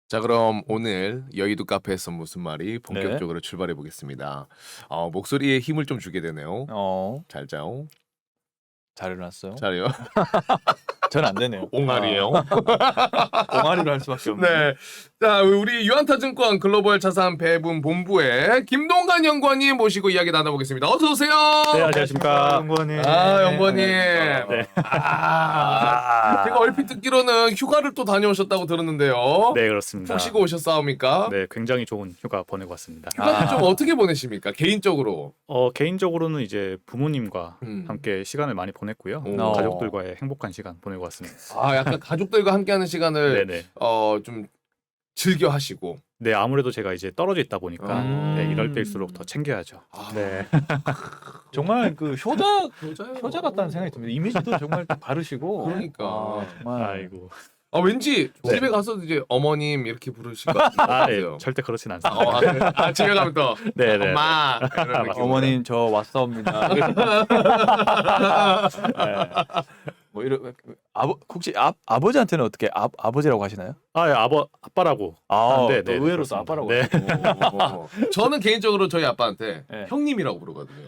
자, 그럼 오늘 여의도 카페에서 무슨 말이 네. 본격적으로 출발해 보겠습니다. 목소리에 힘을 좀 주게 되네요. 잘 자요. 잘 일어났어요. 잘요. 전 안 되네요. 옹알이에요. 옹알이로 할 수밖에 없네. 네. 자, 우리 유한타증권 글로벌 자산 배분 본부의 김동관 연구원님 모시고 이야기 나눠보겠습니다. 어서 오세요. 네, 안녕하십니까. 연구원님. 연구원님. 네. 제가 얼핏 듣기로는 휴가를 또 다녀오셨다고 들었는데요. 네, 그렇습니다. 푹 쉬고 오셨사옵니까? 네, 굉장히 좋은 휴가 보내고 왔습니다. 휴가를 좀 어떻게 보내십니까? 개인적으로. 개인적으로는 이제 부모님과 음. 함께 시간을 많이 보냈고요. 오. 가족들과의 행복한 시간 보내고 왔습니다. 약간 가족들과 함께하는 시간을 네네. 좀 즐겨 하시고. 네, 아무래도 제가 이제 떨어져 있다 보니까 음. 네, 이럴 때일수록 더 챙겨야죠. 네. 정말 그 효자 효자요. 같다는 생각이 듭니다. 이미지도 정말 바르시고. 그러니까. 정말. 아이고. 왠지 네. 집에 가서 이제 어머님 이렇게 부르실 것 같아요. 네, 절대 그렇진 않습니다. 집에 가면 또 네네. 엄마 이런 느낌으로. 어머님 저 왔사옵니다. 네. 뭐 이런 혹시 아버지한테는 어떻게 아버지라고 하시나요? 예, 아빠라고. 네, 네, 의외로 그렇습니다. 또 아빠라고 네. 하시고. 저는 개인적으로 저희 아빠한테 네. 형님이라고 부르거든요.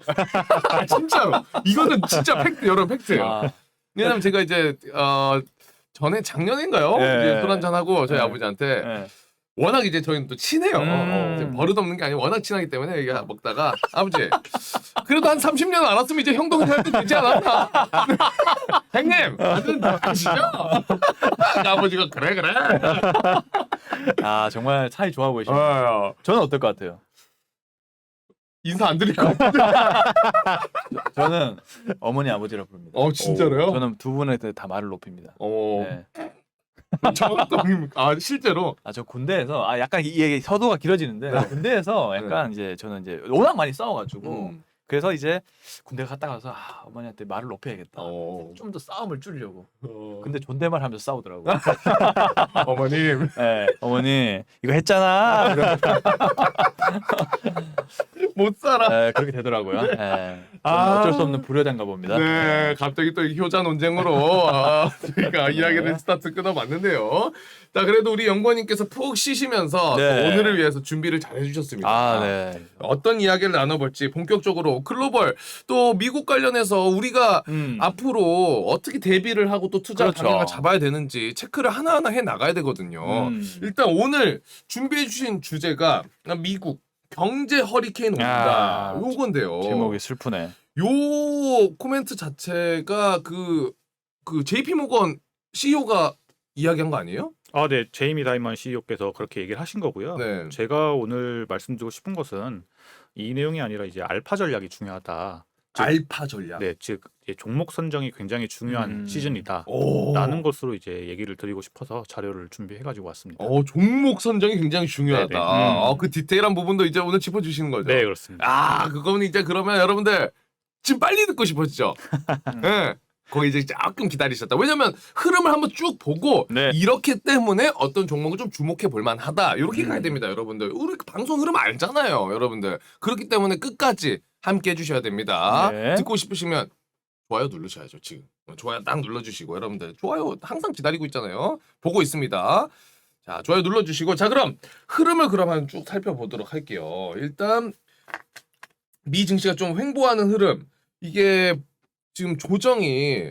진짜로. 이거는 진짜 팩트, 여러분 팩트예요. 아, 왜냐면 제가 이제 작년인가요? 네. 이제 술 한잔 하고 저희 네. 아버지한테 네. 워낙 이제 저희는 또 친해요. 이제 음. 버릇없는 게 아니고 워낙 친하기 때문에 이게 먹다가 아버지 그래도 한 30년 알았으면 이제 형동 생활도 되지 않았나? 형님 아들 아시죠? 아버지가 그래. 정말 사이 좋아 보이시네요. 저는 어떨 것 같아요? 인사 안 드릴 거. 저는 어머니 아버지라 부릅니다. 진짜로요? 저는 두 분에 다 말을 높입니다. 네. 실제로. 저 군대에서 약간 이 얘기 서도가 길어지는데 군대에서 약간 이제 저는 이제 워낙 많이 싸워가지고 그래서 이제 군대 갔다 가서 어머니한테 말을 높여야겠다. 좀 더 싸움을 줄이려고. 근데 존댓말 하면서 싸우더라고. 어머님 네, 어머니 이거 했잖아. 못 살아. 네, 그렇게 되더라고요. 네. 어쩔 수 없는 불효자인가 봅니다. 네, 갑자기 또 효자 논쟁으로 저희가 이야기를 스타트 끊어봤는데요. 자, 그래도 우리 연구원님께서 푹 쉬시면서 네. 또 오늘을 위해서 준비를 잘 해주셨습니다. 네. 어떤 이야기를 나눠볼지 본격적으로 글로벌 또 미국 관련해서 우리가 앞으로 어떻게 대비를 하고 또 투자 그렇죠. 방향을 잡아야 되는지 체크를 하나하나 해 나가야 되거든요. 일단 오늘 준비해 주신 주제가 미국 경제 허리케인 온다 요건데요. 제목이 슬프네. 요 코멘트 자체가 그 JP 모건 CEO가 이야기한 거 아니에요? 네, 제이미 다이먼 CEO께서 그렇게 얘기를 하신 거고요. 네. 제가 오늘 말씀드리고 싶은 것은 이 내용이 아니라 이제 알파 전략이 중요하다. 알파 전략. 네, 즉 이제 종목 선정이 굉장히 중요한 시즌이다. 오. 라는 것으로 이제 얘기를 드리고 싶어서 자료를 준비해 가지고 왔습니다. 종목 선정이 굉장히 중요하다. 네네. 그 디테일한 부분도 이제 오늘 짚어주시는 거죠. 네, 그렇습니다. 그거는 이제 그러면 여러분들 지금 빨리 듣고 싶어지죠. 네. 거기 이제 조금 기다리셨다. 왜냐면 흐름을 한번 쭉 보고 네. 이렇기 때문에 어떤 종목을 좀 주목해 볼 만하다. 이렇게 가야 됩니다, 여러분들. 우리 방송 흐름 알잖아요, 여러분들. 그렇기 때문에 끝까지 함께 해주셔야 됩니다. 네. 듣고 싶으시면 좋아요 누르셔야죠, 지금. 좋아요 딱 눌러주시고 여러분들 좋아요 항상 기다리고 있잖아요. 보고 있습니다. 자, 좋아요 눌러주시고 자, 그럼 흐름을 그러면 쭉 살펴보도록 할게요. 일단 미 증시가 좀 횡보하는 흐름. 이게 지금 조정이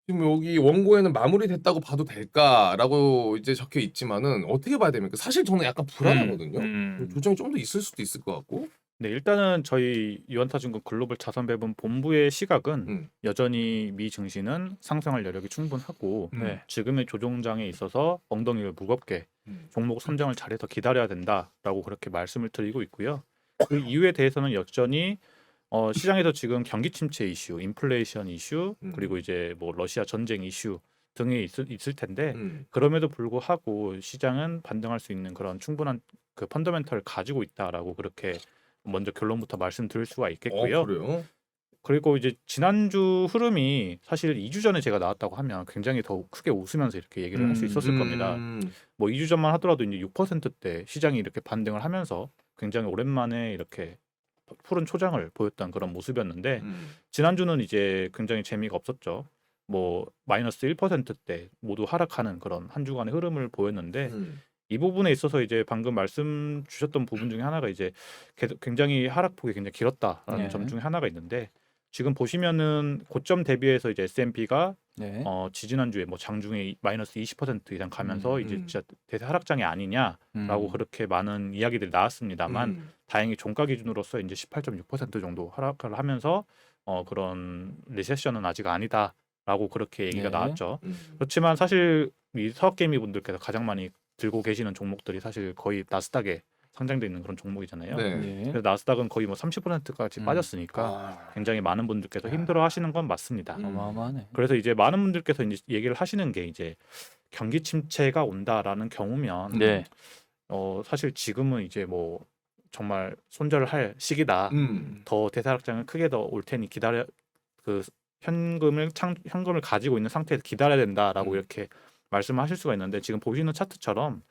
지금 여기 원고에는 마무리됐다고 봐도 될까라고 이제 적혀 있지만은 어떻게 봐야 됩니까? 사실 저는 약간 불안하거든요. 조정이 좀 더 있을 수도 있을 것 같고. 네, 일단은 저희 유한타증권 글로벌 자산 배분 본부의 시각은 여전히 미 증시는 상승할 여력이 충분하고 네. 지금의 조정장에 있어서 엉덩이를 무겁게 종목 선정을 잘해서 기다려야 된다라고 그렇게 말씀을 드리고 있고요. 그 이유에 대해서는 여전히 시장에서 지금 경기 침체 이슈, 인플레이션 이슈, 그리고 이제 뭐 러시아 전쟁 이슈 등이 있을 텐데 그럼에도 불구하고 시장은 반등할 수 있는 그런 충분한 그 펀더멘털을 가지고 있다라고 그렇게 먼저 결론부터 말씀드릴 수가 있겠고요. 그래요? 그리고 이제 지난주 흐름이 사실 2주 전에 제가 나왔다고 하면 굉장히 더 크게 웃으면서 이렇게 얘기를 할 수 있었을 겁니다. 뭐 2주 전만 하더라도 이제 6%대 시장이 이렇게 반등을 하면서 굉장히 오랜만에 이렇게 푸른 초장을 보였던 그런 모습이었는데 지난주는 이제 굉장히 재미가 없었죠. 뭐 마이너스 1%대 모두 하락하는 그런 한 주간의 흐름을 보였는데 이 부분에 있어서 이제 방금 말씀 주셨던 부분 중에 하나가 이제 굉장히 하락폭이 굉장히 길었다라는 네. 점 중에 하나가 있는데 지금 보시면은 고점 대비해서 이제 S&P가 네. 지지난주에 뭐 장중에 마이너스 20% 이상 가면서 이제 진짜 대세 하락장이 아니냐라고 그렇게 많은 이야기들이 나왔습니다만 다행히 종가 기준으로서 이제 18.6% 정도 하락을 하면서 그런 리세션은 아직 아니다라고 그렇게 얘기가 네. 나왔죠. 그렇지만 사실 이 서학개미 분들께서 가장 많이 들고 계시는 종목들이 사실 거의 나스닥에 상장돼 있는 그런 종목이잖아요. 네. 네. 그래서 나스닥은 거의 뭐 30%까지 빠졌으니까 아. 굉장히 많은 분들께서 힘들어하시는 건 맞습니다. 어마어마하네. 그래서 이제 많은 분들께서 이제 얘기를 하시는 게 이제 경기 침체가 온다라는 경우면 네. 사실 지금은 이제 뭐 정말 손절할 시기다. 더 대사락장은 크게 더 올 테니 기다려 그 현금을 가지고 있는 상태에서 기다려야 된다라고 이렇게 말씀하실 수가 있는데 지금 보시는 차트처럼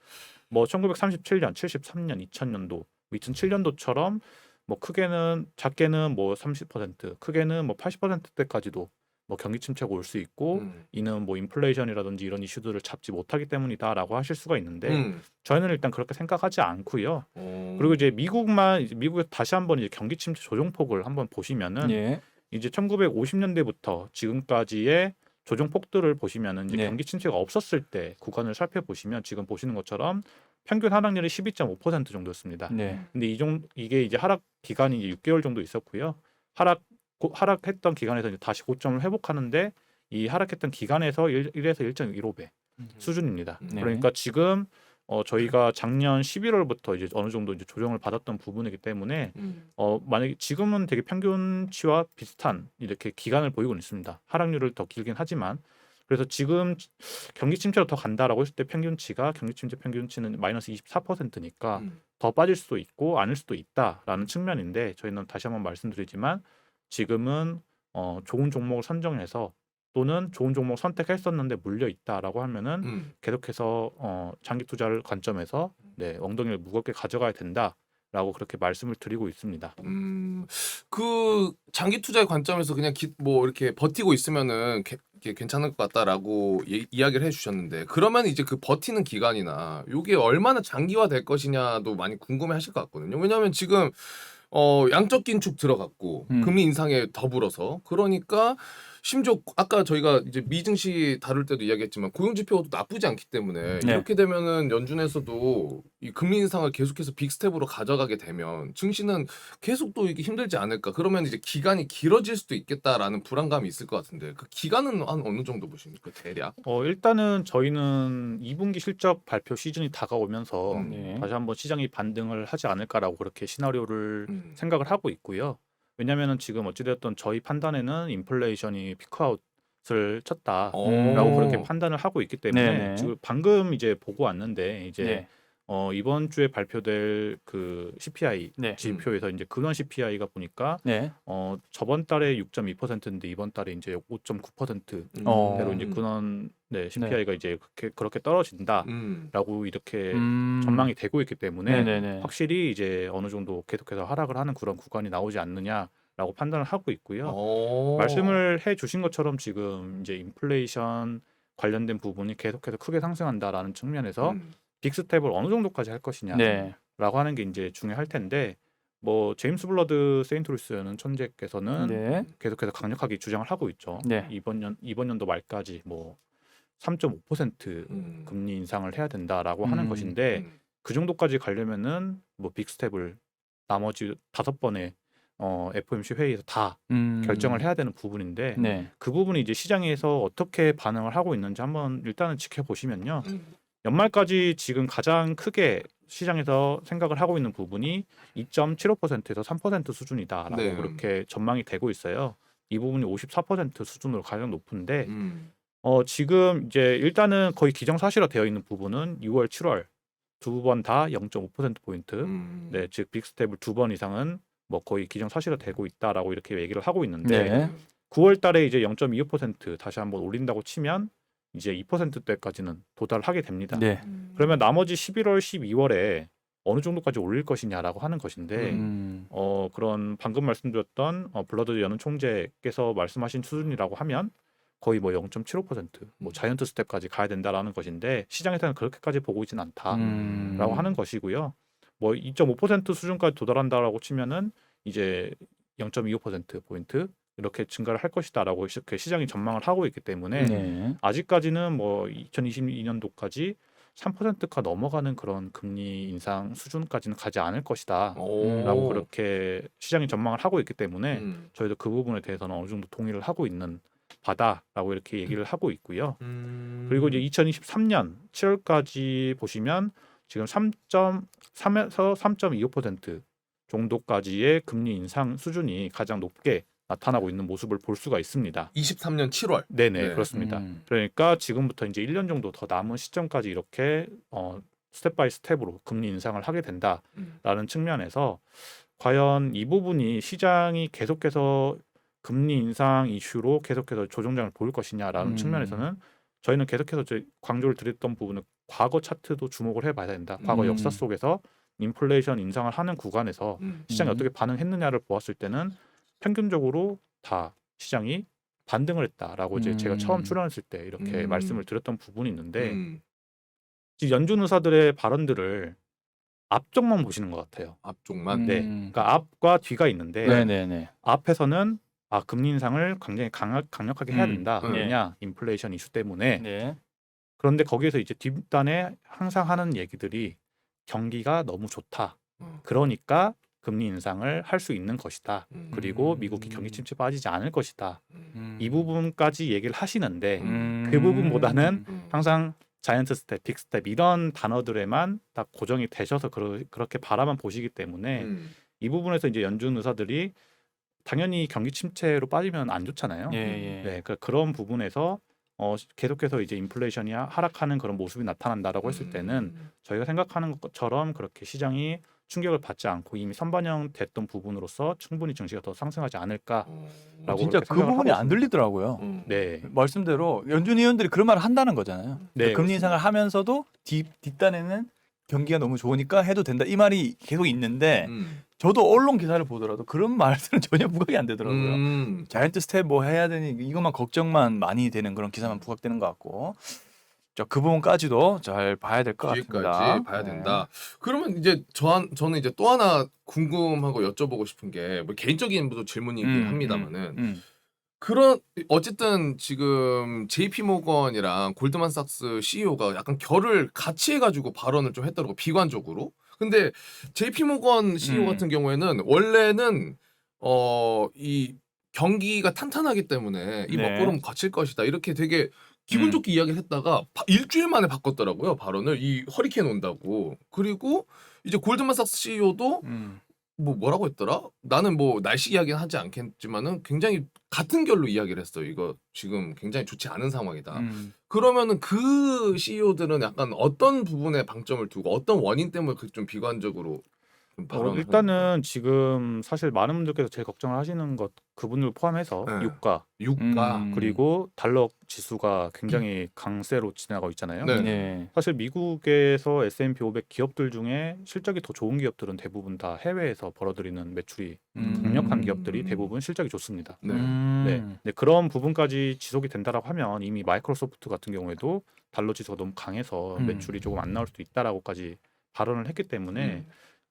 뭐 1937년, 73년, 2000년도, 2007년도처럼 뭐 작게는 뭐 30%, 크게는 뭐 80%대까지도 뭐 경기 침체가 올 수 있고 이는 뭐 인플레이션이라든지 이런 이슈들을 잡지 못하기 때문이다라고 하실 수가 있는데 저희는 일단 그렇게 생각하지 않고요. 그리고 이제 미국에서 다시 한번 이제 경기 침체 조정폭을 한번 보시면은 예. 이제 1950년대부터 지금까지의 조정폭들을 보시면은 이제 네. 경기 침체가 없었을 때 구간을 살펴보시면 지금 보시는 것처럼 평균 하락률이 12.5% 정도였습니다. 네. 근데 이게 이제 하락 기간이 이제 6개월 정도 있었고요. 하락했던 기간에서 이제 다시 고점을 회복하는데 이 하락했던 기간에서 1에서 1.15배 수준입니다. 네. 그러니까 지금 저희가 작년 11월부터 이제 어느 정도 이제 조정을 받았던 부분이기 때문에 만약에 지금은 되게 평균치와 비슷한 이렇게 기간을 보이고 있습니다. 하락률을 더 길긴 하지만 그래서 지금 경기 침체로 더 간다라고 했을 때 경기 침체 평균치는 마이너스 24%니까 더 빠질 수도 있고 아닐 수도 있다라는 측면인데 저희는 다시 한번 말씀드리지만 지금은 좋은 종목을 선정해서 또는 좋은 종목 선택했었는데 물려 있다라고 하면은 계속해서 장기 투자를 관점에서 엉덩이를 무겁게 가져가야 된다라고 그렇게 말씀을 드리고 있습니다. 그 장기 투자의 관점에서 그냥 뭐 이렇게 버티고 있으면은 괜찮을 것 같다라고 이야기를 해주셨는데 그러면 이제 그 버티는 기간이나 이게 얼마나 장기화 될 것이냐도 많이 궁금해하실 것 같거든요. 왜냐하면 지금 양적 긴축 들어갔고 금리 인상에 더불어서 그러니까 심지어 아까 저희가 이제 미증시 다룰 때도 이야기했지만 고용 지표도 나쁘지 않기 때문에 네. 이렇게 되면은 연준에서도 이 금리 인상을 계속해서 빅스텝으로 가져가게 되면 증시는 계속 또 이게 힘들지 않을까? 그러면 이제 기간이 길어질 수도 있겠다라는 불안감이 있을 것 같은데 그 기간은 한 어느 정도 보십니까? 대략? 일단은 저희는 2분기 실적 발표 시즌이 다가오면서 네. 다시 한번 시장이 반등을 하지 않을까라고 그렇게 시나리오를 생각을 하고 있고요. 왜냐하면은 지금 어찌됐든 저희 판단에는 인플레이션이 피크아웃을 쳤다라고 그렇게 판단을 하고 있기 때문에 네네. 지금 방금 이제 보고 왔는데 이제 네. 이번 주에 발표될 그 CPI 네. 지표에서 이제 근원 CPI가 보니까 네. 저번 달에 6.2%인데 이번 달에 이제 5.9%대로 어. 이제 근원 CPI가 이제 그렇게 떨어진다라고 이렇게 전망이 되고 있기 때문에 네네네. 확실히 이제 어느 정도 계속해서 하락을 하는 그런 구간이 나오지 않느냐라고 판단을 하고 있고요. 말씀을 해주신 것처럼 지금 이제 인플레이션 관련된 부분이 계속해서 크게 상승한다라는 측면에서 빅스텝을 어느 정도까지 할 것이냐라고 네. 하는 게 이제 중요할 텐데 뭐 제임스 블러드 세인트루이스는 천재께서는 네. 계속해서 강력하게 주장을 하고 있죠. 네. 이번 연도 말까지 뭐 3.5% 금리 인상을 해야 된다라고 하는 것인데 그 정도까지 가려면은 뭐 빅스텝을 나머지 5번의 FOMC 회의에서 다 결정을 해야 되는 부분인데 네. 그 부분이 이제 시장에서 어떻게 반응을 하고 있는지 한번 일단은 지켜보시면요. 연말까지 지금 가장 크게 시장에서 생각을 하고 있는 부분이 2.75%에서 3% 수준이다라고 네. 그렇게 전망이 되고 있어요. 이 부분이 54% 수준으로 가장 높은데 지금 이제 일단은 거의 기정사실화 되어 있는 부분은 6월, 7월 두 번 다 0.5%포인트 즉 빅스텝을 2번 이상은 뭐 거의 기정사실화 되고 있다라고 이렇게 얘기를 하고 있는데 네. 9월 달에 이제 0.25% 다시 한번 올린다고 치면 이제 2%대까지는 도달을 하게 됩니다. 네. 그러면 나머지 11월, 12월에 어느 정도까지 올릴 것이냐라고 하는 것인데 그런 방금 말씀드렸던 블러드 연은 총재께서 말씀하신 수준이라고 하면 거의 뭐 0.75%, 뭐 자이언트 스텝까지 가야 된다라는 것인데 시장에서는 그렇게까지 보고 있지는 않다라고 하는 것이고요. 뭐 2.5% 수준까지 도달한다라고 치면은 이제 0.25% 포인트 이렇게 증가를 할 것이다라고 시장이 전망을 하고 있기 때문에 네. 아직까지는 뭐 2022년도까지 3%가 넘어가는 그런 금리 인상 수준까지는 가지 않을 것이다라고 오. 그렇게 시장이 전망을 하고 있기 때문에 저희도 그 부분에 대해서는 어느 정도 동의를 하고 있는 바다라고 이렇게 얘기를 하고 있고요. 그리고 이제 2023년 7월까지 보시면 지금 3.3에서 3.25% 정도까지의 금리 인상 수준이 가장 높게 나타나고 있는 모습을 볼 수가 있습니다. 23년 7월. 네네, 네. 그렇습니다. 그러니까 지금부터 이제 1년 정도 더 남은 시점까지 이렇게 스텝 바이 스텝으로 금리 인상을 하게 된다라는 측면에서 과연 이 부분이 시장이 계속해서 금리 인상 이슈로 계속해서 조정장을 보일 것이냐라는 측면에서는 저희는 계속해서 강조를 드렸던 부분은 과거 차트도 주목을 해봐야 된다. 과거 역사 속에서 인플레이션 인상을 하는 구간에서 시장이 어떻게 반응했느냐를 보았을 때는 평균적으로 다 시장이 반등을 했다라고 이제 제가 처음 출연했을 때 이렇게 말씀을 드렸던 부분이 있는데 지금 연준 의사들의 발언들을 앞쪽만 보시는 것 같아요. 앞쪽만. 네, 그러니까 앞과 뒤가 있는데 네네네. 앞에서는 금리 인상을 굉장히 강력하게 해야 된다. 네. 왜냐 인플레이션 이슈 때문에. 네. 그런데 거기에서 이제 뒷단에 항상 하는 얘기들이 경기가 너무 좋다. 그러니까 금리 인상을 할 수 있는 것이다. 그리고 미국이 경기 침체 빠지지 않을 것이다. 이 부분까지 얘기를 하시는데 그 부분보다는 항상 자이언트 스텝, 빅 스텝 이런 단어들에만 딱 고정이 되셔서 그렇게 바라만 보시기 때문에 이 부분에서 이제 연준 의사들이 당연히 경기 침체로 빠지면 안 좋잖아요. 예, 예. 네, 그런 부분에서 계속해서 이제 인플레이션이 하락하는 그런 모습이 나타난다라고 했을 때는 저희가 생각하는 것처럼 그렇게 시장이 충격을 받지 않고 이미 선반영됐던 부분으로서 충분히 증시가 더 상승하지 않을까라고 진짜 그렇게 그 생각을 부분이 하고 안 있습니다. 들리더라고요. 네, 말씀대로 연준 의원들이 그런 말을 한다는 거잖아요. 네, 금리 인상을 하면서도 뒷단에는 경기가 너무 좋으니까 해도 된다. 이 말이 계속 있는데 저도 언론 기사를 보더라도 그런 말들은 전혀 부각이 안 되더라고요. 자이언트 스텝 뭐 해야 되니 이것만 걱정만 많이 되는 그런 기사만 부각되는 것 같고 그 부분까지도 잘 봐야 될 것 같습니다. 뒤에까지 봐야 된다. 그러면 이제 저는 이제 또 하나 궁금하고 여쭤보고 싶은 게 뭐 개인적인 질문이긴 합니다만은 그런 어쨌든 지금 JP 모건이랑 골드만삭스 CEO가 약간 결을 같이 해가지고 발언을 좀 했더라고 비관적으로. 근데 JP 모건 CEO 같은 경우에는 원래는 이 경기가 탄탄하기 때문에 이 네. 먹구름 거칠 것이다 이렇게 되게 기분 좋게 이야기를 했다가 일주일 만에 바꿨더라고요 발언을 이 허리케인 온다고. 그리고 이제 골드만삭스 CEO도 뭐라고 했더라? 나는 뭐 날씨 이야기는 하지 않겠지만은 굉장히 같은 결로 이야기를 했어요. 이거 지금 굉장히 좋지 않은 상황이다. 그러면은 그 CEO들은 약간 어떤 부분에 방점을 두고 어떤 원인 때문에 좀 비관적으로 좀 발언을 일단은 지금 사실 많은 분들께서 제일 걱정을 하시는 것 그분을 포함해서 네. 유가 유가 그리고 달러 지수가 굉장히 강세로 지나가고 있잖아요. 네. 네. 사실 미국에서 S&P 500 기업들 중에 실적이 더 좋은 기업들은 대부분 다 해외에서 벌어들이는 매출이 강력한 기업들이 대부분 실적이 좋습니다. 네. 네. 근데 그런 부분까지 지속이 된다라고 하면 이미 마이크로소프트 같은 경우에도 달러 지수가 너무 강해서 매출이 조금 안 나올 수도 있다라고까지 발언을 했기 때문에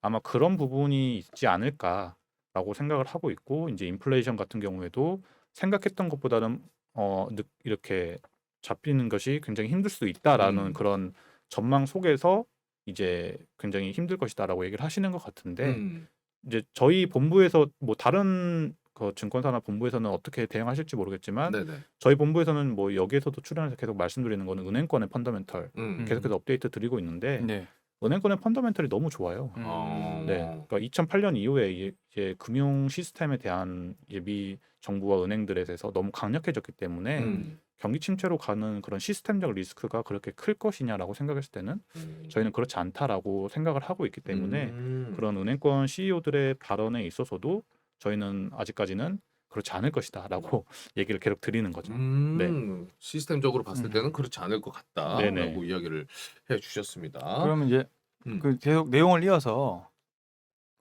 아마 그런 부분이 있지 않을까라고 생각을 하고 있고 이제 인플레이션 같은 경우에도 생각했던 것보다는 이렇게 잡히는 것이 굉장히 힘들 수도 있다라는 그런 전망 속에서 이제 굉장히 힘들 것이다라고 얘기를 하시는 것 같은데 이제 저희 본부에서 뭐 다른 그 증권사나 본부에서는 어떻게 대응하실지 모르겠지만 네네. 저희 본부에서는 뭐 여기에서도 출연해서 계속 말씀드리는 거는 은행권의 펀더멘털 계속해서 업데이트 드리고 있는데 네. 은행권의 펀더멘털이 너무 좋아요. 네, 그러니까 2008년 이후에 이제 금융 시스템에 대한 미 정부와 은행들에 대해서 너무 강력해졌기 때문에 경기 침체로 가는 그런 시스템적 리스크가 그렇게 클 것이냐라고 생각했을 때는 저희는 그렇지 않다라고 생각을 하고 있기 때문에 그런 은행권 CEO들의 발언에 있어서도 저희는 아직까지는 그렇지 않을 것이다라고 얘기를 계속 드리는 거죠. 네. 시스템적으로 봤을 때는 그렇지 않을 것 같다라고 네네. 이야기를 해주셨습니다. 그러면 이제 음. 그 계속 내용을 이어서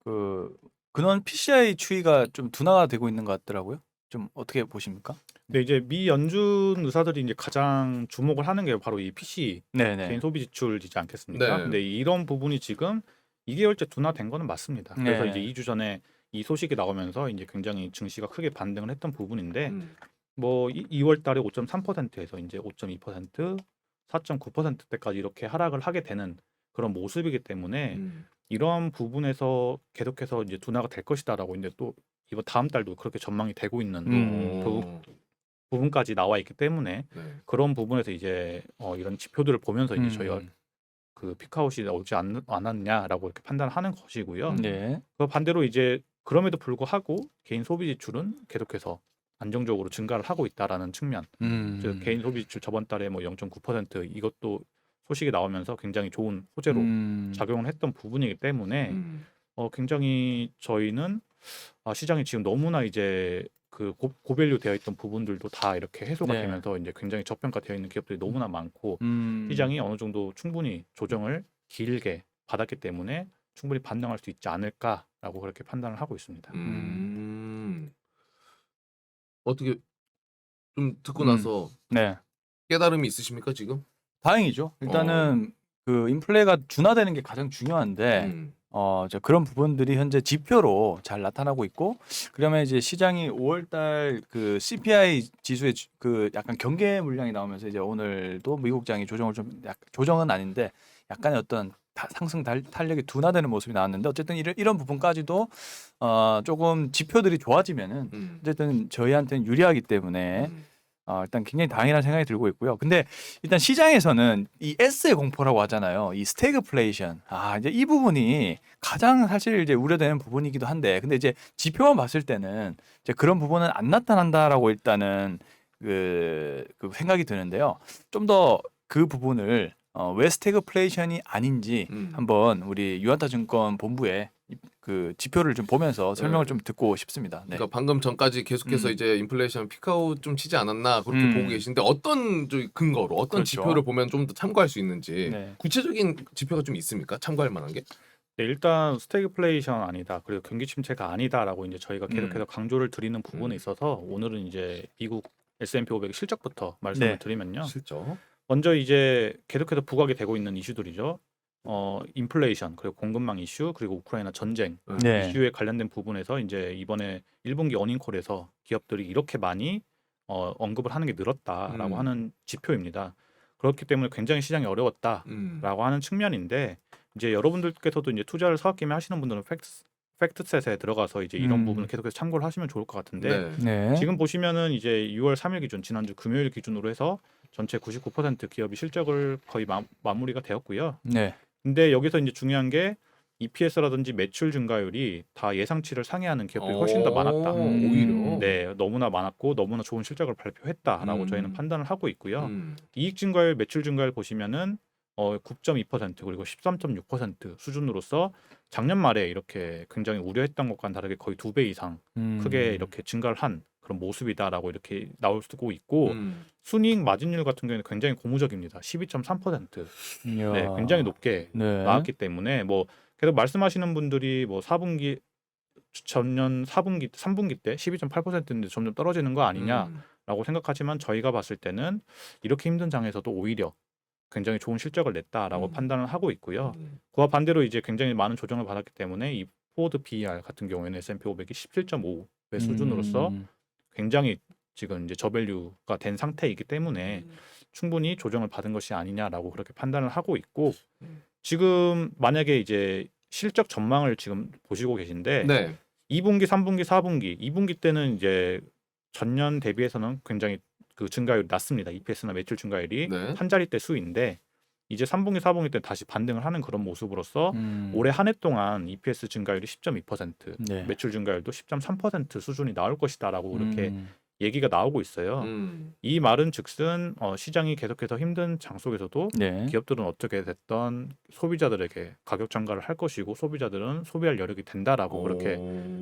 그 근원 PCI 추이가 좀 둔화가 되고 있는 것 같더라고요. 좀 어떻게 보십니까? 근데 이제 미 연준 의사들이 이제 가장 주목을 하는 게 바로 이 PC 네네. 개인 소비 지출이지 않겠습니까? 네. 근데 이런 부분이 지금 2개월째 둔화된 거는 맞습니다. 그래서 네. 이제 2주 전에 이 소식이 나오면서 이제 굉장히 증시가 크게 반등을 했던 부분인데 뭐 2월 달에 5.3%에서 이제 5.2%, 4.9%대까지 이렇게 하락을 하게 되는 그런 모습이기 때문에 이러한 부분에서 계속해서 이제 둔화가 될 것이다라고 이제 또 이번 다음 달도 그렇게 전망이 되고 있는 부분까지 나와 있기 때문에 네. 그런 부분에서 이제 이런 지표들을 보면서 이제 저희가 그 피크아웃이 오지 않았냐라고 이렇게 판단하는 것이고요. 네. 그 반대로 이제 그럼에도 불구하고 개인 소비 지출은 계속해서 안정적으로 증가를 하고 있다라는 측면. 즉 개인 소비 지출 저번 달에 뭐 0.9% 이것도 소식이 나오면서 굉장히 좋은 호재로 작용을 했던 부분이기 때문에 굉장히 저희는 시장이 지금 너무나 이제 그 고밸류 되어 있던 부분들도 다 이렇게 해소가 네. 되면서 이제 굉장히 저평가되어 있는 기업들이 너무나 많고 음. 시장이 어느 정도 충분히 조정을 길게 받았기 때문에 충분히 반등할 수 있지 않을까라고 그렇게 판단을 하고 있습니다. 어떻게 좀 듣고 음. 나서 네. 깨달음이 있으십니까 지금? 다행이죠. 일단은 그 인플레가 둔화되는 게 가장 중요한데 이제 그런 부분들이 현재 지표로 잘 나타나고 있고 그러면 이제 시장이 5월달 그 CPI 지수의 그 약간 경계 물량이 나오면서 이제 오늘도 미국장이 조정을 좀 조정은 아닌데 약간의 어떤 상승 탄력이 둔화되는 모습이 나왔는데 어쨌든 이런 부분까지도 조금 지표들이 좋아지면은 어쨌든 저희한테는 유리하기 때문에 일단 굉장히 다행이라는 생각이 들고 있고요. 근데 일단 시장에서는 이 S의 공포라고 하잖아요. 이 스태그플레이션. 이제 이 부분이 가장 사실 이제 우려되는 부분이기도 한데, 근데 이제 지표만 봤을 때는 이제 그런 부분은 안 나타난다라고 일단은 그 생각이 드는데요. 좀 더 그 부분을 왜 스태그플레이션이 아닌지 한번 우리 유한타증권 본부에 그 지표를 좀 보면서 설명을 좀 듣고 싶습니다. 네. 그러니까 방금 전까지 계속해서 이제 인플레이션 피크아웃 좀 치지 않았나 그렇게 보고 계신데 어떤 근거로 어떤 그렇죠. 지표를 보면 좀 더 참고할 수 있는지 네. 구체적인 지표가 좀 있습니까? 참고할 만한 게? 네, 일단 스태그플레이션 아니다. 그리고 경기 침체가 아니다라고 이제 저희가 계속해서 강조를 드리는 부분에 있어서 오늘은 이제 미국 S&P 500 실적부터 말씀을 네. 드리면요. 실적. 먼저 이제 계속해서 부각이 되고 있는 이슈들이죠. 인플레이션 그리고 공급망 이슈 그리고 우크라이나 전쟁 네. 이슈에 관련된 부분에서 이제 이번에 1분기 어닝콜에서 기업들이 이렇게 많이 언급을 하는 게 늘었다라고 하는 지표입니다. 그렇기 때문에 굉장히 시장이 어려웠다라고 하는 측면인데 이제 여러분들께서도 이제 투자를 사업개미 하시는 분들은 팩트셋에 들어가서 이제 이런 부분을 계속해서 참고를 하시면 좋을 것 같은데 네. 네. 지금 보시면은 이제 6월 3일 기준 지난주 금요일 기준으로 해서 전체 99% 기업이 실적을 거의 마무리가 되었고요. 네. 근데 여기서 이제 중요한 게 EPS라든지 매출 증가율이 다 예상치를 상회하는 기업들이 훨씬 더 많았다. 오히려. 네, 너무나 많았고 너무나 좋은 실적을 발표했다라고 저희는 판단을 하고 있고요. 이익 증가율, 매출 증가율 보시면은 9.2% 그리고 13.6% 수준으로서 작년 말에 이렇게 굉장히 우려했던 것과는 다르게 거의 2배 이상 크게 이렇게 증가를 한 그런 모습이다라고 이렇게 나올 수도 있고 순이익 마진율 같은 경우에는 굉장히 고무적입니다. 12.3%. 네, 굉장히 높게 네. 나왔기 때문에 뭐 계속 말씀하시는 분들이 뭐 4분기 전년 4분기 3분기 때 12.8%인데 점점 떨어지는 거 아니냐라고 생각하지만 저희가 봤을 때는 이렇게 힘든 장에서도 오히려 굉장히 좋은 실적을 냈다라고 판단을 하고 있고요. 그와 반대로 이제 굉장히 많은 조정을 받았기 때문에 이 포워드 PER 같은 경우에는 S&P 500이 17.5배 수준으로서 굉장히 지금 이제 저밸류가 된 상태이기 때문에 충분히 조정을 받은 것이 아니냐라고 그렇게 판단을 하고 있고 지금 만약에 이제 실적 전망을 지금 보시고 계신데 네. 2분기, 3분기, 4분기, 2분기 때는 이제 전년 대비해서는 굉장히 그 증가율이 낮습니다. EPS나 매출 증가율이 네. 한 자리대 수인데 이제 3분기, 4분기 때 다시 반등을 하는 그런 모습으로서 올해 한 해 동안 EPS 증가율이 10.2%, 네. 매출 증가율도 10.3% 수준이 나올 것이다라고 그렇게 얘기가 나오고 있어요. 이 말은 즉슨 시장이 계속해서 힘든 장 속에서도 네. 기업들은 어떻게 됐던 소비자들에게 가격 전가를 할 것이고 소비자들은 소비할 여력이 된다라고 그렇게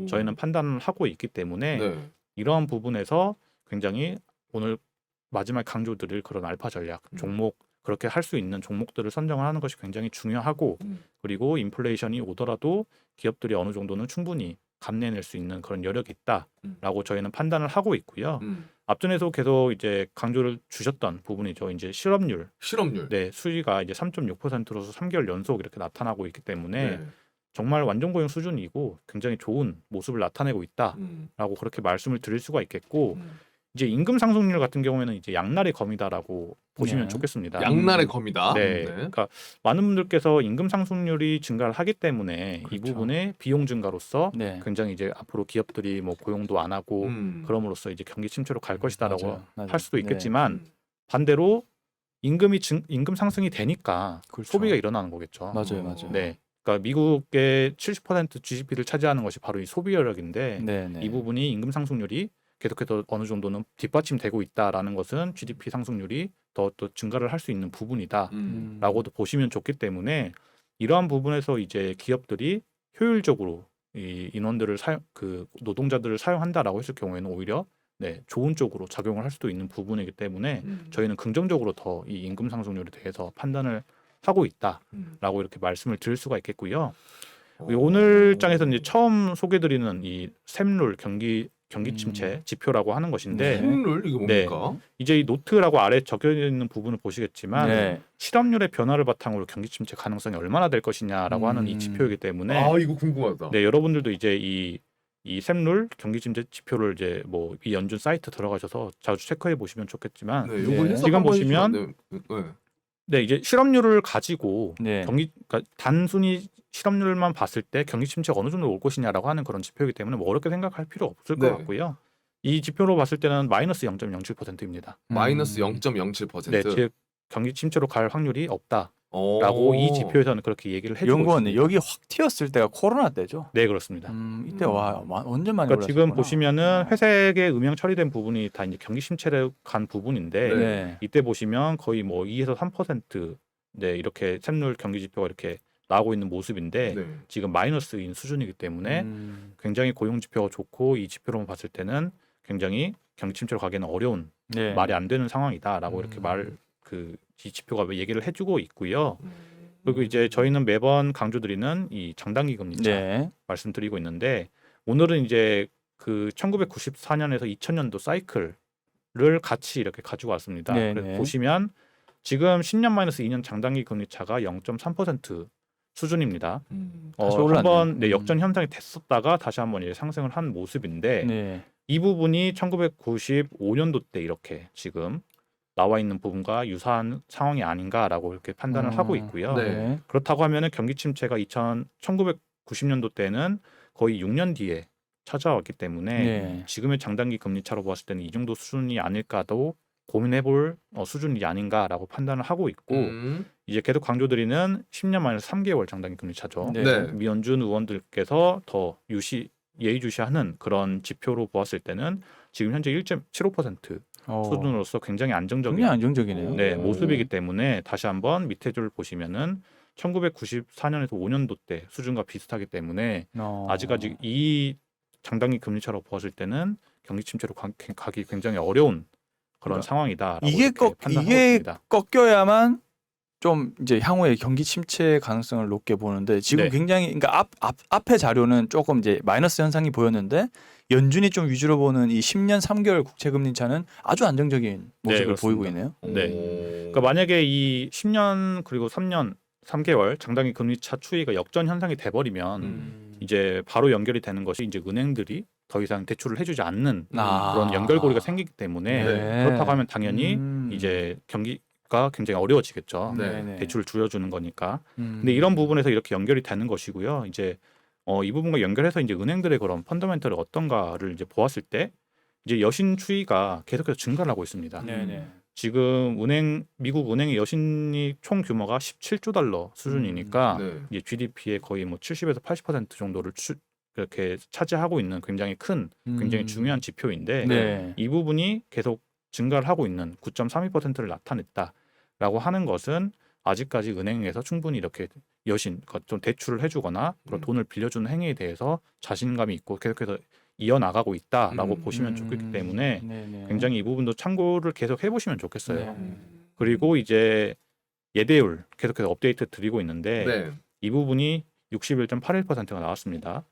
저희는 판단을 하고 있기 때문에 네. 이러한 부분에서 굉장히 오늘 마지막 강조드릴 그런 알파 전략 종목 그렇게 할 수 있는 종목들을 선정을 하는 것이 굉장히 중요하고 그리고 인플레이션이 오더라도 기업들이 어느 정도는 충분히 감내낼 수 있는 그런 여력이 있다라고 저희는 판단을 하고 있고요. 음. 앞전에도 계속 이제 강조를 주셨던 부분이죠. 이제 실업률, 실업률. 네, 수위가 이제 3.6%로서 3개월 연속 이렇게 나타나고 있기 때문에 네. 정말 완전 고용 수준이고 굉장히 좋은 모습을 나타내고 있다라고 음. 그렇게 말씀을 드릴 수가 있겠고 음. 이제 임금 상승률 같은 경우에는 이제 양날의 검이다라고 보시면 네. 좋겠습니다. 양날의 검이다. 네, 그러니까 많은 분들께서 임금 상승률이 증가를 하기 때문에 이 그렇죠. 부분에 비용 증가로서 네. 굉장히 이제 앞으로 기업들이 뭐 고용도 안 하고 그럼으로써 이제 경기 침체로 갈 것이다라고 맞아요. 할 수도 네. 있겠지만 반대로 임금 상승이 되니까 그렇죠. 소비가 일어나는 거겠죠. 맞아요. 네, 그러니까 미국의 70% GDP를 차지하는 것이 바로 이 소비 여력인데 네. 네. 이 부분이 임금 상승률이 계속해서 어느 정도는 뒷받침되고 있다라는 것은 GDP 상승률이 더 또 증가를 할 수 있는 부분이다라고도 보시면 좋기 때문에 이러한 부분에서 이제 기업들이 효율적으로 이 인원들을 그 노동자들을 사용한다라고 했을 경우에는 오히려 네, 좋은 쪽으로 작용을 할 수도 있는 부분이기 때문에 저희는 긍정적으로 더 이 임금 상승률에 대해서 판단을 하고 있다라고 이렇게 말씀을 드릴 수가 있겠고요. 오늘 장에서 이제 처음 소개드리는 이 샘룰 경기 침체 지표라고 하는 것인데 샘룰 이게 뭡니까? 이제 이 노트라고 아래 적혀 있는 부분을 보시겠지만 네. 실업률의 변화를 바탕으로 경기 침체 가능성이 얼마나 될 것이냐라고 하는 이 지표이기 때문에 아 이거 궁금하다. 네, 여러분들도 이제 이 샘룰 경기 침체 지표를 이제 뭐 이 연준 사이트 들어가셔서 자주 체크해 보시면 좋겠지만 네, 요거 네. 해석 지금 한번 보시면 해주시면 안 돼요? 네. 네, 이제 실업률을 가지고 네. 그러니까 단순히 실업률만 봤을 때 경기 침체가 어느 정도 올 것이냐라고 하는 그런 지표이기 때문에 뭐 어렵게 생각할 필요 없을 네. 것 같고요. 이 지표로 봤을 때는 마이너스 0.07%입니다. 마이너스 0.07%. 네, 즉 경기 침체로 갈 확률이 없다라고 오. 이 지표에서는 그렇게 얘기를 해주고 연구원님 있습니다. 여기 확 튀었을 때가 코로나 때죠. 네, 그렇습니다. 이때 와 완전 많이 그러니까 지금 올랐었구나. 보시면은 회색의 음영 처리된 부분이 다 이제 경기 침체로 간 부분인데 네. 이때 보시면 거의 뭐 2에서 3% 네, 이렇게 샘룰 경기 지표가 이렇게 나오고 있는 모습인데 네. 지금 마이너스인 수준이기 때문에 굉장히 고용 지표가 좋고 이 지표로만 봤을 때는 굉장히 경기 침체로 가기는 어려운 네. 말이 안 되는 상황이다라고 이렇게 이 지표가 얘기를 해주고 있고요. 그리고 이제 저희는 매번 강조드리는 이 장단기 금리차 네. 말씀드리고 있는데 오늘은 이제 그 1994년에서 2000년도 사이클을 같이 이렇게 가지고 왔습니다. 네, 그래서 네. 보시면 지금 10년 마이너스 2년 장단기 금리차가 0.3% 수준입니다. 다시 올랐네요. 한번 네, 역전 현상이 됐었다가 다시 한번 이제 상승을 한 모습인데 네. 이 부분이 1995년도 때 이렇게 지금 나와 있는 부분과 유사한 상황이 아닌가라고 이렇게 판단을 하고 있고요. 네. 그렇다고 하면은 경기 침체가 1990년도 때는 거의 6년 뒤에 찾아왔기 때문에 네. 지금의 장단기 금리차로 봤을 때는 이 정도 수준이 아닐까도 고민해볼 수준이 아닌가라고 판단을 하고 있고 이제 계속 강조드리는 10년 마이너스 3개월 장단기 금리차죠. 네. 네. 미연준 의원들께서 더 예의주시하는 그런 지표로 보았을 때는 지금 현재 1.75% 수준으로서 굉장히 안정적인 굉장히 안정적이네요. 네, 오. 모습이기 때문에 다시 한번 밑에 줄 보시면은 1994년에서 5년도 때 수준과 비슷하기 때문에 아직까지 이 장단기 금리차로 보았을 때는 경기 침체로 가기 굉장히 어려운 그런 상황이다라고 이게 이렇게 판단하고 이게 있습니다. 꺾여야만 좀 이제 향후에 경기 침체 가능성을 높게 보는데 지금 네. 굉장히 그러니까 앞에 자료는 조금 이제 마이너스 현상이 보였는데 연준이 좀 위주로 보는 이 10년 3개월 국채 금리 차는 아주 안정적인 모습을 그렇습니다. 보이고 있네요. 네. 그러니까 만약에 이 10년 그리고 3년 3개월 장단기 금리차 추이가 역전 현상이 돼버리면 이제 바로 연결이 되는 것이 이제 은행들이 더 이상 대출을 해주지 않는 그런 연결고리가 생기기 때문에 네. 그렇다고 하면 당연히 이제 경기가 굉장히 어려워지겠죠. 네. 대출을 줄여주는 거니까. 근데 근데 이런 부분에서 이렇게 연결이 되는 것이고요. 이제 이 부분과 연결해서 이제 은행들의 그런 펀더멘털이 어떤가를 이제 보았을 때 이제 여신 추이가 계속해서 증가를 하고 있습니다. 네네. 지금 미국 은행의 여신이 총 규모가 17조 달러 수준이니까 네. 이제 GDP의 거의 뭐 70에서 80% 정도를 이렇게 차지하고 있는 굉장히 큰 굉장히 중요한 지표인데 네. 이 부분이 계속 증가를 하고 있는 9.32%를 나타냈다라고 하는 것은 아직까지 은행에서 충분히 이렇게 그러니까 좀 대출을 해주거나 그런 돈을 빌려주는 행위에 대해서 자신감이 있고 계속해서 이어나가고 있다라고 보시면 좋겠기 때문에 네네. 굉장히 이 부분도 참고를 계속 해보시면 좋겠어요. 네. 그리고 이제 예대율 계속해서 업데이트 드리고 있는데 네. 이 부분이 61.81%가 나왔습니다.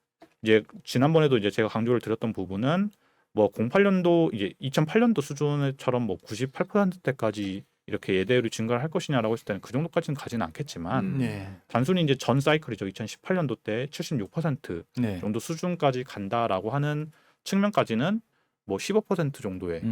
이제 지난번에도 이제 제가 강조를 드렸던 부분은 뭐 08년도 이제 2008년도 수준처럼 뭐 98%대까지 이렇게 예대율이 증가를 할 것이냐라고 했을 때는 그 정도까지는 가지는 않겠지만 네. 단순히 이제 전 사이클이죠. 2018년도 때 76% 네. 정도 수준까지 간다라고 하는 측면까지는 뭐 15% 정도의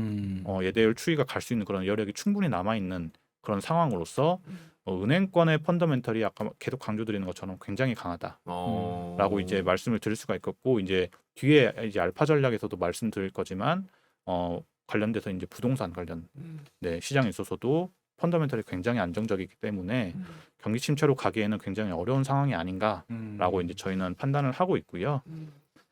예대율 추이가 갈 수 있는 그런 여력이 충분히 남아 있는 그런 상황으로서 은행권의 펀더멘털이 아까 계속 강조드리는 것처럼 굉장히 강하다라고 이제 말씀을 드릴 수가 있겠고 이제 뒤에 이제 알파 전략에서도 말씀드릴 거지만 관련돼서 이제 부동산 관련 네, 시장에 있어서도 펀더멘털이 굉장히 안정적이기 때문에 경기 침체로 가기에는 굉장히 어려운 상황이 아닌가라고 이제 저희는 판단을 하고 있고요.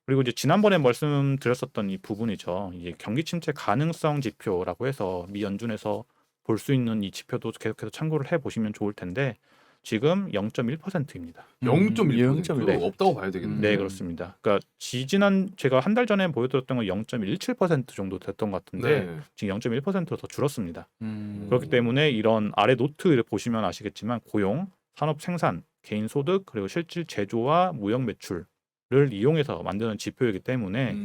그리고 이제 지난번에 말씀드렸었던 이 부분이죠. 이제 경기 침체 가능성 지표라고 해서 미 연준에서 볼 수 있는 이 지표도 계속해서 참고를 해 보시면 좋을 텐데 지금 0.1%입니다. 0.1% 네. 없다고 봐야 되겠네. 네, 그렇습니다. 그러니까 지지난 제가 한 달 전에 보여드렸던 건 0.17% 정도 됐던 것 같은데 네. 지금 0.1%로 더 줄었습니다. 음. 그렇기 때문에 이런 아래 노트를 보시면 아시겠지만 고용, 산업 생산, 개인 소득 그리고 실질 제조와 무역 매출을 이용해서 만드는 지표이기 때문에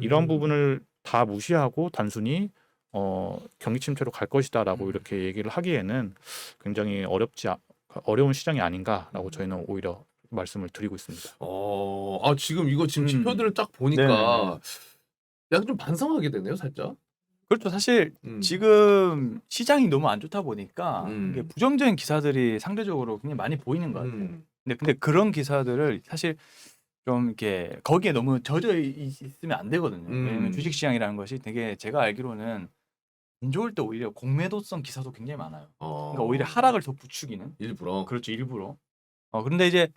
이런 부분을 다 무시하고 단순히 경기 침체로 갈 것이다라고 이렇게 얘기를 하기에는 굉장히 어려운 시장이 아닌가라고 저희는 오히려 말씀을 드리고 있습니다. 지금 이거 지금 지표들을 딱 보니까 약간 좀 반성하게 되네요, 살짝. 그렇죠. 사실 지금 시장이 너무 안 좋다 보니까 이게 부정적인 기사들이 상대적으로 굉장히 많이 보이는 것 같아요. 근데 그런 기사들을 사실 좀 이렇게 거기에 너무 젖어 있으면 안 되거든요. 왜냐면 주식 시장이라는 것이 되게 제가 알기로는 안 좋을 때 오히려 공매도성 기사도 굉장히 많아요. 그러니까 오히려 하락을 더 부추기는. 일부러. 그렇죠, 일부러. 그런데 이제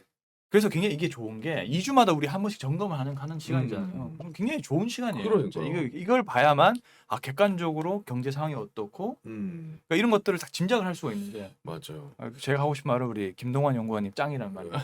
그래서 굉장히 이게 좋은 게 2주마다 우리 한 번씩 점검을 하는 시간이잖아요. 굉장히 좋은 시간이에요. 그러니까요. 이걸 봐야만 객관적으로 경제 상황이 어떻고 그러니까 이런 것들을 딱 짐작을 할 수가 있는데 맞아요. 제가 하고 싶은 말은 우리 김동완 연구원님 짱이란 말이에요.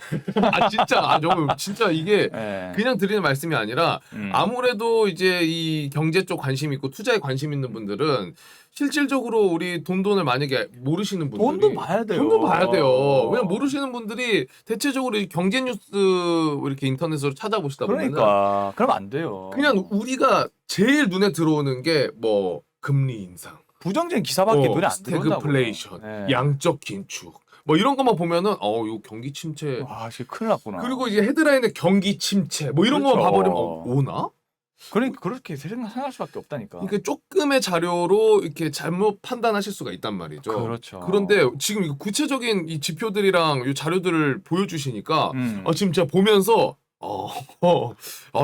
진짜 진짜 이게 네. 그냥 드리는 말씀이 아니라 아무래도 이제 이 경제 쪽 관심 있고 투자에 관심 있는 분들은 실질적으로 우리 돈을 만약에 모르시는 분들이 돈도 봐야 돼요. 돈도 봐야 돼요. 왜냐면 모르시는 분들이 대체적으로 이 경제 뉴스 이렇게 인터넷으로 찾아보시다 보면 그러니까 그러면 안 돼요. 그냥 우리가 제일 눈에 들어오는 게 뭐 금리 인상, 부정적인 기사밖에 눈에 안 들어온다고요. 스태그플레이션, 네. 양적 긴축 뭐 이런 것만 보면은 이거 경기 침체. 와, 진짜 큰일 났구나. 그리고 이제 헤드라인에 경기 침체 뭐 이런 그렇죠. 것만 봐버리면 오나? 그러니까 그렇게 생각할 수밖에 없다니까. 그러니까 조금의 자료로 이렇게 잘못 판단하실 수가 있단 말이죠. 그렇죠. 그런데 지금 이거 구체적인 이 지표들이랑 이 자료들을 보여주시니까 지금 제가 보면서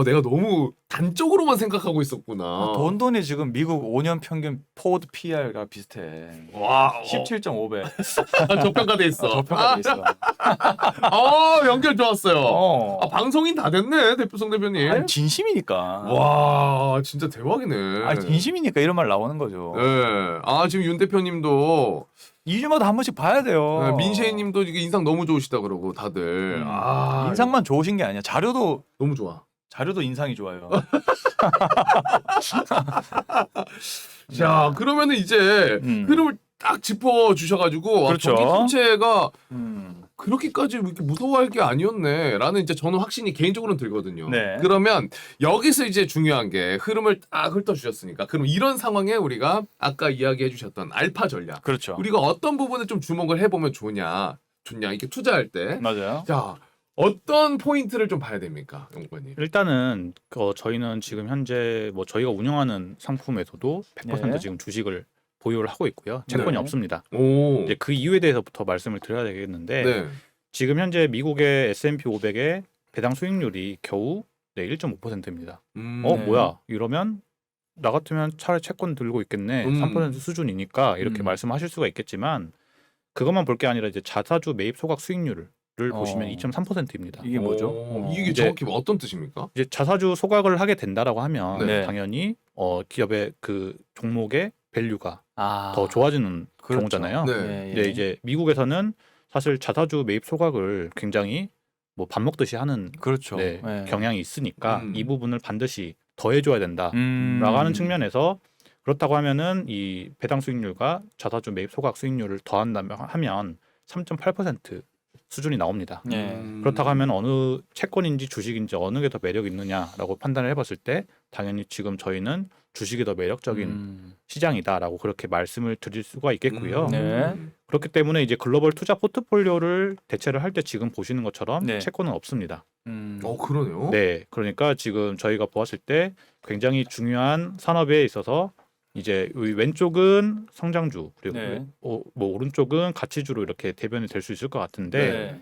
내가 너무 단적으로만 생각하고 있었구나. 돈돈이 지금 미국 5년 평균 포드 PR가 비슷해. 와, 17.5배. 저평가돼 있어. 저평가돼 있어. 연결 좋았어요. 방송인 다 됐네, 송 대표님. 아니, 진심이니까. 와, 진짜 대박이네. 아니, 진심이니까 이런 말 나오는 거죠. 네. 지금 윤 대표님도 2주마다 한 번씩 봐야 돼요. 민셰이님도 이게 인상 너무 좋으시다 그러고 다들. 인상만 좋으신 게 아니야. 자료도 너무 좋아. 인상이 좋아요. 자, 그러면은 이제 흐름을 딱 짚어 주셔가지고 그렇죠. 경기 침체가 그렇게까지 이렇게 무서워할 게 아니었네라는 이제 저는 확신이 개인적으로는 들거든요. 네. 그러면 여기서 이제 중요한 게 흐름을 딱 훑어주셨으니까 그럼 이런 상황에 우리가 아까 이야기해주셨던 알파 전략, 그렇죠. 우리가 어떤 부분을 좀 주목을 해보면 좋냐 이렇게 투자할 때. 맞아요. 자, 어떤 포인트를 좀 봐야 됩니까, 연구원님? 일단은 저희는 지금 현재 뭐 저희가 운영하는 상품에서도 100% 네. 지금 주식을 보유를 하고 있고요. 채권이 네. 없습니다. 오. 이제 그 이유에 대해서부터 말씀을 드려야 되겠는데 네. 지금 현재 미국의 S&P 500의 배당 수익률이 겨우 1.5%입니다. 네. 뭐야? 이러면 나 같으면 차라리 채권 들고 있겠네. 3% 수준이니까 이렇게 말씀하실 수가 있겠지만 그것만 볼 게 아니라 이제 자사주 매입 소각 수익률을 보시면 2.3%입니다. 이게 뭐죠? 이게 이제- 정확히 어떤 뜻입니까? 이제 자사주 소각을 하게 된다라고 하면 네. 당연히 기업의 그 종목의 밸류가 아, 더 좋아지는 그렇죠. 경우잖아요. 네. 근데 이제 미국에서는 사실 자사주 매입 소각을 굉장히 뭐 밥 먹듯이 하는 그렇죠. 네, 네. 경향이 있으니까 음. 이 부분을 반드시 더해줘야 된다라고 하는 측면에서 그렇다고 하면은 이 배당 수익률과 자사주 매입 소각 수익률을 더한다면 하면 3.8% 수준이 나옵니다. 네. 그렇다고 하면 어느 채권인지 주식인지 어느 게 더 매력 있느냐라고 판단을 해봤을 때 당연히 지금 저희는 주식이 더 매력적인 시장이다라고 그렇게 말씀을 드릴 수가 있겠고요. 네. 그렇기 때문에 이제 글로벌 투자 포트폴리오를 대체를 할 때 지금 보시는 것처럼 네. 채권은 없습니다. 그러네요. 네, 그러니까 지금 저희가 보았을 때 굉장히 중요한 산업에 있어서 이제 이 왼쪽은 성장주 그리고 네. 뭐 오른쪽은 가치주로 이렇게 대변이 될 수 있을 것 같은데 네.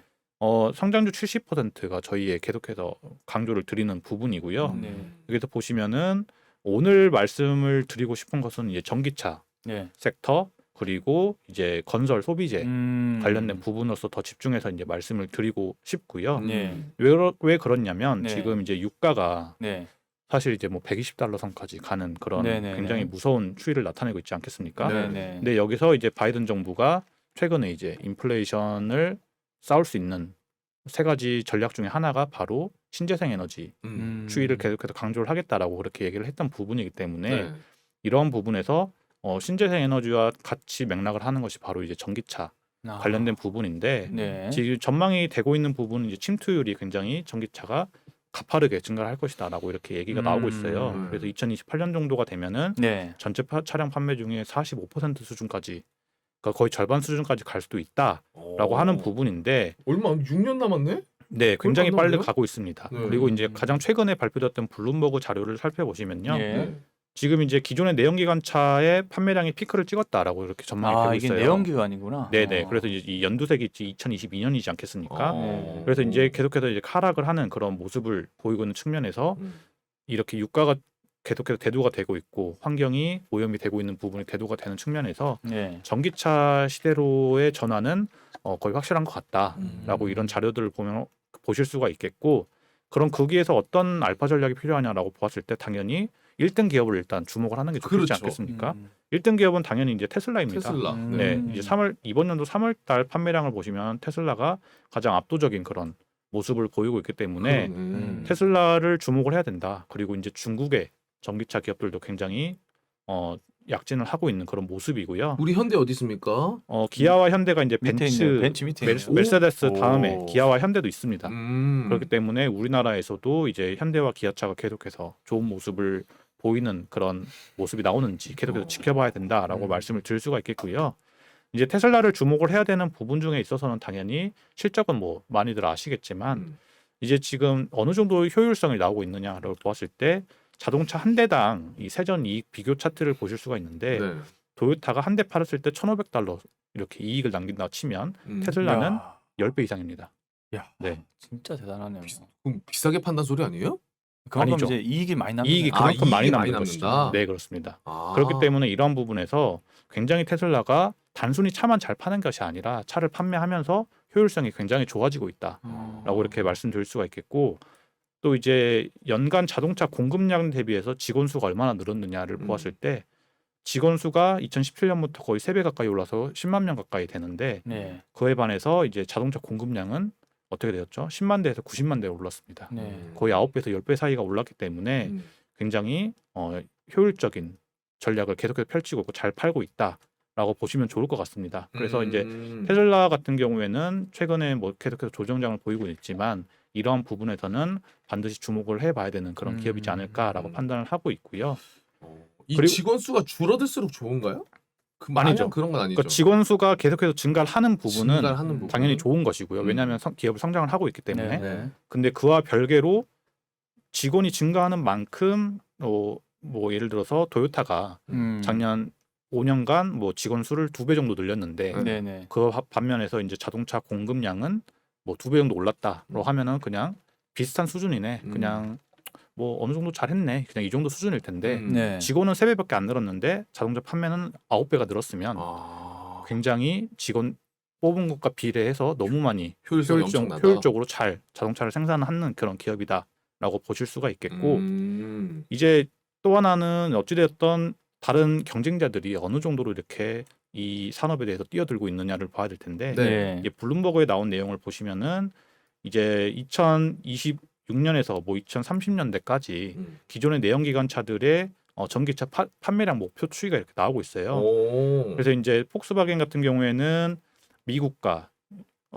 성장주 70%가 저희의 계속해서 강조를 드리는 부분이고요. 네. 여기서 보시면은 오늘 말씀을 드리고 싶은 것은 이제 전기차 네. 섹터 그리고 이제 건설 소비재 관련된 부분으로서 더 집중해서 이제 말씀을 드리고 싶고요. 네. 왜 그렇냐면 네. 지금 이제 유가가 네. 사실 이제 뭐 120달러 선까지 가는 그런 네네네. 굉장히 무서운 추이를 나타내고 있지 않겠습니까? 네. 네. 근데 여기서 이제 바이든 정부가 최근에 이제 인플레이션을 싸울 수 있는 세 가지 전략 중에 하나가 바로 신재생 에너지 추이를 계속해서 강조를 하겠다라고 그렇게 얘기를 했던 부분이기 때문에 네. 이런 부분에서 신재생 에너지와 같이 맥락을 하는 것이 바로 이제 전기차 관련된 부분인데 네. 지금 전망이 되고 있는 부분은 이제 침투율이 굉장히 전기차가 가파르게 증가를 할 것이다라고 이렇게 얘기가 나오고 있어요. 그래서 2028년 정도가 되면은 네. 전체 차량 판매 중에 45% 수준까지 그러니까 거의 절반 수준까지 갈 수도 있다라고 하는 부분인데 얼마 안 6년 남았네? 네, 굉장히 얼마 안 빨리 남았네요? 가고 있습니다. 네. 그리고 이제 가장 최근에 발표됐던 블룸버그 자료를 살펴보시면요. 예. 지금 이제 기존의 내연기관차의 판매량이 피크를 찍었다라고 이렇게 전망이 되고 이게 있어요. 내연기관이구나. 네네. 그래서 이제 이 연두색이 2022년이지 않겠습니까? 어. 그래서 이제 계속해서 이제 하락을 하는 그런 모습을 보이고 있는 측면에서 이렇게 유가가 계속해서 대두가 되고 있고 환경이 오염이 되고 있는 부분이 대두가 되는 측면에서 네. 전기차 시대로의 전환은 거의 확실한 것 같다라고 이런 자료들을 보면 보실 수가 있겠고 그럼 거기에서 어떤 알파 전략이 필요하냐라고 보았을 때 당연히 1등 기업을 일단 주목을 하는 게 좋지 그렇죠. 않겠습니까? 1등 기업은 당연히 이제 테슬라입니다. 테슬라. 네, 이제 이번 연도 3월 달 판매량을 보시면 테슬라가 가장 압도적인 그런 모습을 보이고 있기 때문에 테슬라를 주목을 해야 된다. 그리고 이제 중국의 전기차 기업들도 굉장히 약진을 하고 있는 그런 모습이고요. 우리 현대 어디 있습니까? 기아와 현대가 이제 밑에 있네요. 벤츠 밑에 있네요. 메르세데스 오. 다음에 기아와 현대도 있습니다. 그렇기 음. 때문에 우리나라에서도 이제 현대와 기아차가 계속해서 좋은 모습을 보이는 그런 모습이 나오는지 계속해서 지켜봐야 된다라고 말씀을 드릴 수가 있겠고요. 이제 테슬라를 주목을 해야 되는 부분 중에 있어서는 당연히 실적은 뭐 많이들 아시겠지만 이제 지금 어느 정도 효율성이 나오고 있느냐를 보았을 때 자동차 한 대당 이 세전 이익 비교 차트를 보실 수가 있는데 네. 도요타가 한 대 팔았을 때 1,500달러 이렇게 이익을 남긴다 치면 테슬라는 야. 10배 이상입니다. 야. 네. 진짜 대단하네요. 그럼 비싸게 판단 소리 아니에요? 그만큼 아니죠. 이제 이익이 많이 남는 이익이 아, 그만큼 이익이 많이 많이 남는 것이죠. 남는다? 네, 그렇습니다. 아. 그렇기 때문에 이런 부분에서 굉장히 테슬라가 단순히 차만 잘 파는 것이 아니라 차를 판매하면서 효율성이 굉장히 좋아지고 있다라고 이렇게 말씀드릴 수가 있겠고 또 이제 연간 자동차 공급량 대비해서 직원 수가 얼마나 늘었느냐를 보았을 때 직원 수가 2017년부터 거의 3배 가까이 올라서 10만 명 가까이 되는데 네. 그에 반해서 이제 자동차 공급량은 어떻게 되었죠? 10만 대에서 90만 대로 올랐습니다. 네. 거의 9배에서 10배 사이가 올랐기 때문에 굉장히 효율적인 전략을 계속해서 펼치고 있고 잘 팔고 있다라고 보시면 좋을 것 같습니다. 그래서 이제 테슬라 같은 경우에는 최근에 뭐 계속해서 조정장을 보이고 있지만 이러한 부분에서는 반드시 주목을 해봐야 되는 그런 기업이지 않을까라고 판단을 하고 있고요. 이 그리고- 직원 수가 줄어들수록 좋은가요? 아니죠. 마냥 그런 건 아니죠. 그러니까 직원 수가 계속해서 증가를 하는 부분은 증가하는 부분은? 당연히 좋은 것이고요. 왜냐하면 기업을 성장을 하고 있기 때문에. 네. 근데 그와 별개로 직원이 증가하는 만큼 뭐 예를 들어서 도요타가 작년 5년간 뭐 직원 수를 2배 정도 늘렸는데 네네. 그 반면에서 이제 자동차 공급량은 뭐 2배 정도 올랐다로 하면은 그냥 비슷한 수준이네. 그냥 뭐 어느 정도 잘했네. 그냥 이 정도 수준일 텐데 네. 직원은 3배밖에 안 늘었는데 자동차 판매는 9배가 늘었으면 굉장히 직원 뽑은 것과 비례해서 너무 많이 효율성이 엄청나다. 효율적으로 잘 자동차를 생산하는 그런 기업이다라고 보실 수가 있겠고 이제 또 하나는 어찌되었던 다른 경쟁자들이 어느 정도로 이렇게 이 산업에 대해서 뛰어들고 있느냐를 봐야 될 텐데 네. 이제 블룸버그에 나온 내용을 보시면은 이제 2026년에서 뭐 2030년대까지 기존의 내연기관차들의 전기차 판매량 목표 추이가 이렇게 나오고 있어요. 오. 그래서 이제 폭스바겐 같은 경우에는 미국과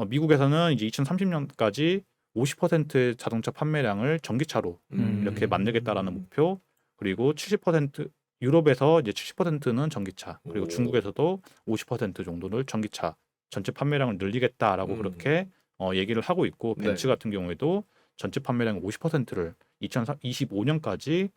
미국에서는 이제 2030년까지 50%의 자동차 판매량을 전기차로 이렇게 만들겠다라는 목표, 그리고 70% 유럽에서 이제 70%는 전기차, 그리고 오. 중국에서도 50% 정도를 전기차 전체 판매량을 늘리겠다라고 그렇게 얘기를 하고 있고, 벤츠 네. 같은 경우에도 전체 판매량 50%를 2025년까지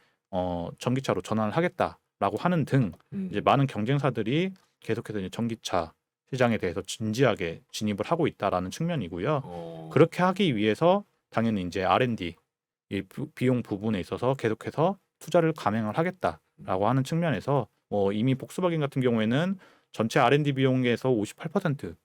전기차로 전환을 하겠다라고 하는 등 이제 많은 경쟁사들이 계속해서 이제 전기차 시장에 대해서 진지하게 진입을 하고 있다라는 측면이고요. 그렇게 하기 위해서 당연히 이제 R&D 이 비용 부분에 있어서 계속해서 투자를 감행을 하겠다라고 하는 측면에서 이미 폭스바겐 같은 경우에는 전체 R&D 비용에서 58%